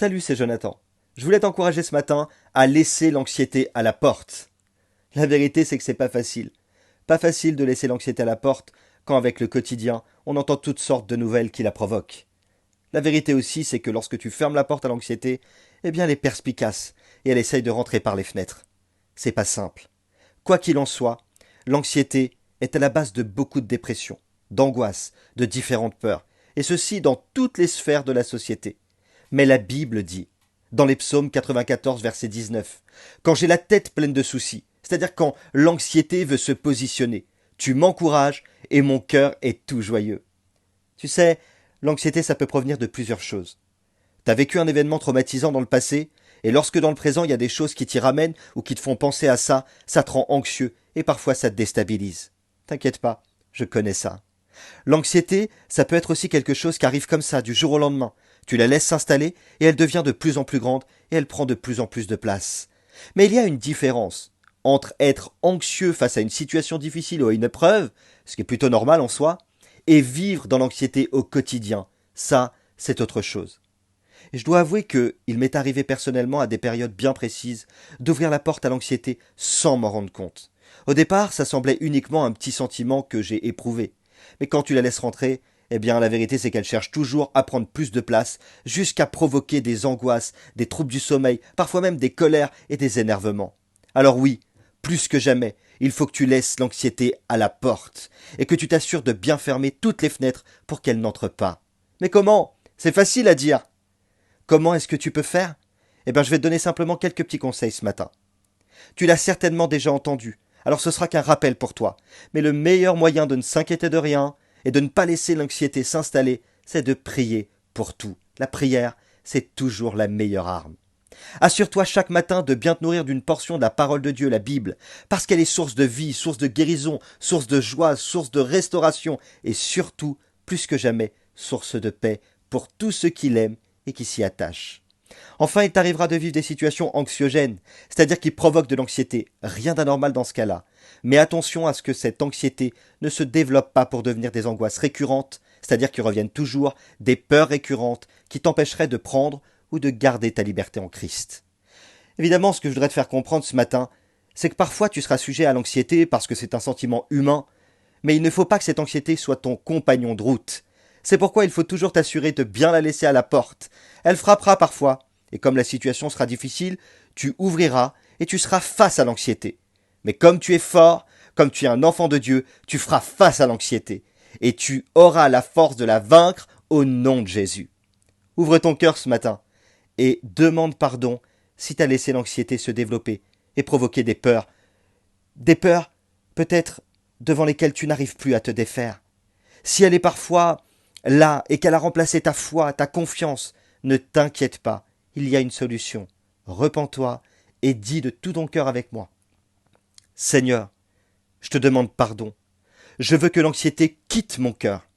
Salut, c'est Jonathan. Je voulais t'encourager ce matin à laisser l'anxiété à la porte. La vérité, c'est que c'est pas facile. Pas facile de laisser l'anxiété à la porte quand avec le quotidien, on entend toutes sortes de nouvelles qui la provoquent. La vérité aussi, c'est que lorsque tu fermes la porte à l'anxiété, eh bien elle est perspicace et elle essaye de rentrer par les fenêtres. C'est pas simple. Quoi qu'il en soit, l'anxiété est à la base de beaucoup de dépressions, d'angoisses, de différentes peurs, et ceci dans toutes les sphères de la société. Mais la Bible dit, dans les psaumes 94, verset 19, quand j'ai la tête pleine de soucis, c'est-à-dire quand l'anxiété veut se positionner, tu m'encourages et mon cœur est tout joyeux. Tu sais, l'anxiété, ça peut provenir de plusieurs choses. T'as vécu un événement traumatisant dans le passé, et lorsque dans le présent il y a des choses qui t'y ramènent ou qui te font penser à ça, ça te rend anxieux et parfois ça te déstabilise. T'inquiète pas, je connais ça. L'anxiété, ça peut être aussi quelque chose qui arrive comme ça, du jour au lendemain. Tu la laisses s'installer et elle devient de plus en plus grande et elle prend de plus en plus de place. Mais il y a une différence entre être anxieux face à une situation difficile ou à une épreuve, ce qui est plutôt normal en soi, et vivre dans l'anxiété au quotidien. Ça, c'est autre chose. Et je dois avouer que il m'est arrivé personnellement à des périodes bien précises d'ouvrir la porte à l'anxiété sans m'en rendre compte. Au départ, ça semblait uniquement un petit sentiment que j'ai éprouvé. Mais quand tu la laisses rentrer, eh bien la vérité c'est qu'elle cherche toujours à prendre plus de place, jusqu'à provoquer des angoisses, des troubles du sommeil, parfois même des colères et des énervements. Alors oui, plus que jamais, il faut que tu laisses l'anxiété à la porte, et que tu t'assures de bien fermer toutes les fenêtres pour qu'elle n'entre pas. Mais comment? C'est facile à dire. Comment est-ce que tu peux faire? Eh bien je vais te donner simplement quelques petits conseils ce matin. Tu l'as certainement déjà entendu, alors ce sera qu'un rappel pour toi. Mais le meilleur moyen de ne s'inquiéter de rien et de ne pas laisser l'anxiété s'installer, c'est de prier pour tout. La prière, c'est toujours la meilleure arme. Assure-toi chaque matin de bien te nourrir d'une portion de la parole de Dieu, la Bible, parce qu'elle est source de vie, source de guérison, source de joie, source de restauration et surtout, plus que jamais, source de paix pour tous ceux qui l'aiment et qui s'y attachent. Enfin, il t'arrivera de vivre des situations anxiogènes, c'est-à-dire qui provoquent de l'anxiété. Rien d'anormal dans ce cas-là. Mais attention à ce que cette anxiété ne se développe pas pour devenir des angoisses récurrentes, c'est-à-dire qui reviennent toujours, des peurs récurrentes qui t'empêcheraient de prendre ou de garder ta liberté en Christ. Évidemment, ce que je voudrais te faire comprendre ce matin, c'est que parfois tu seras sujet à l'anxiété parce que c'est un sentiment humain, mais il ne faut pas que cette anxiété soit ton compagnon de route. C'est pourquoi il faut toujours t'assurer de bien la laisser à la porte. Elle frappera parfois, et comme la situation sera difficile, tu ouvriras et tu seras face à l'anxiété. Mais comme tu es fort, comme tu es un enfant de Dieu, tu feras face à l'anxiété, et tu auras la force de la vaincre au nom de Jésus. Ouvre ton cœur ce matin, et demande pardon si tu as laissé l'anxiété se développer et provoquer des peurs peut-être devant lesquelles tu n'arrives plus à te défaire. Si elle est parfois là et qu'elle a remplacé ta foi, ta confiance, ne t'inquiète pas, il y a une solution. Repens-toi et dis de tout ton cœur avec moi. Seigneur, je te demande pardon. Je veux que l'anxiété quitte mon cœur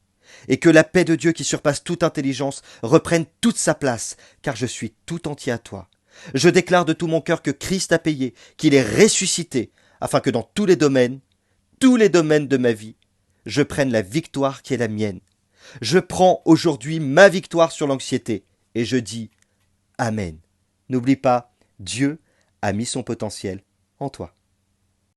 et que la paix de Dieu qui surpasse toute intelligence reprenne toute sa place, car je suis tout entier à toi. Je déclare de tout mon cœur que Christ a payé, qu'il est ressuscité, afin que dans tous les domaines de ma vie, je prenne la victoire qui est la mienne. Je prends aujourd'hui ma victoire sur l'anxiété et je dis Amen. N'oublie pas, Dieu a mis son potentiel en toi.